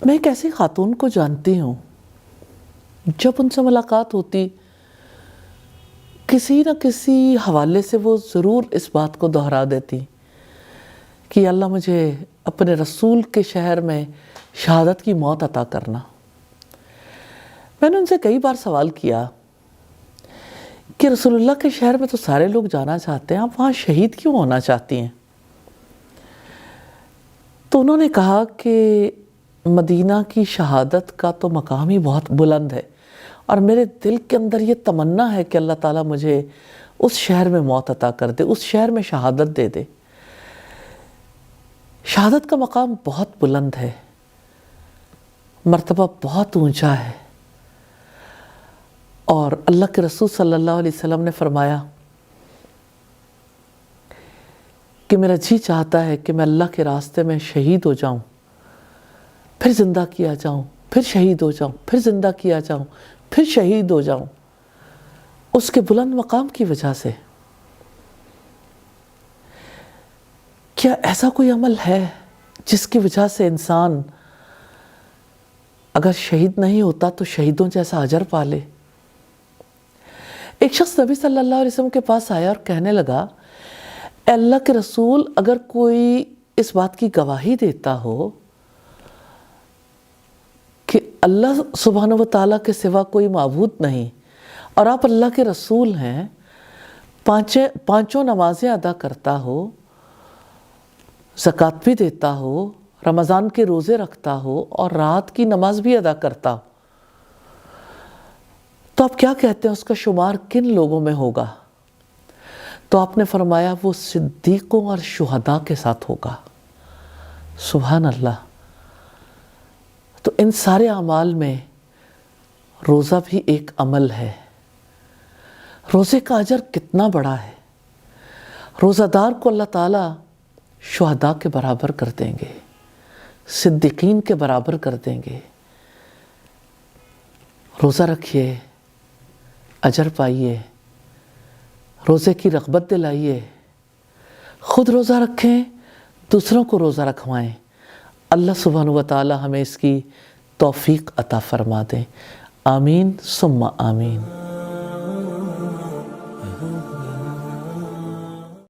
میں ایک ایسی خاتون کو جانتی ہوں، جب ان سے ملاقات ہوتی کسی نہ کسی حوالے سے وہ ضرور اس بات کو دہرا دیتی کہ اللہ مجھے اپنے رسول کے شہر میں شہادت کی موت عطا کرنا۔ میں نے ان سے کئی بار سوال کیا کہ رسول اللہ کے شہر میں تو سارے لوگ جانا چاہتے ہیں، آپ وہاں شہید کیوں ہونا چاہتی ہیں؟ تو انہوں نے کہا کہ مدینہ کی شہادت کا تو مقام ہی بہت بلند ہے، اور میرے دل کے اندر یہ تمنا ہے کہ اللہ تعالیٰ مجھے اس شہر میں موت عطا کر دے، اس شہر میں شہادت دے دے۔ شہادت کا مقام بہت بلند ہے، مرتبہ بہت اونچا ہے، اور اللہ کے رسول صلی اللہ علیہ وسلم نے فرمایا کہ میرا جی چاہتا ہے کہ میں اللہ کے راستے میں شہید ہو جاؤں، پھر زندہ کیا جاؤں، پھر شہید ہو جاؤں، پھر زندہ کیا جاؤں، پھر شہید ہو جاؤں، اس کے بلند مقام کی وجہ سے۔ کیا ایسا کوئی عمل ہے جس کی وجہ سے انسان اگر شہید نہیں ہوتا تو شہیدوں جیسا اجر پا لے؟ ایک شخص نبی صلی اللہ علیہ وسلم کے پاس آیا اور کہنے لگا، اے اللہ کے رسول، اگر کوئی اس بات کی گواہی دیتا ہو کہ اللہ سبحانہ و تعالیٰ کے سوا کوئی معبود نہیں، اور آپ اللہ کے رسول ہیں، پانچوں نمازیں ادا کرتا ہو، زکوٰۃ بھی دیتا ہو، رمضان کے روزے رکھتا ہو، اور رات کی نماز بھی ادا کرتا ہو، تو آپ کیا کہتے ہیں اس کا شمار کن لوگوں میں ہوگا؟ تو آپ نے فرمایا وہ صدیقوں اور شہداء کے ساتھ ہوگا۔ سبحان اللہ۔ تو ان سارے اعمال میں روزہ بھی ایک عمل ہے۔ روزے کا اجر کتنا بڑا ہے! روزہ دار کو اللہ تعالیٰ شہداء کے برابر کر دیں گے، صدیقین کے برابر کر دیں گے۔ روزہ رکھیے، اجر پائیے، روزے کی رغبت دلائیے، خود روزہ رکھیں، دوسروں کو روزہ رکھوائیں۔ اللہ سبحانہ و تعالی ہمیں اس کی توفیق عطا فرما دیں۔ آمین ثم آمین۔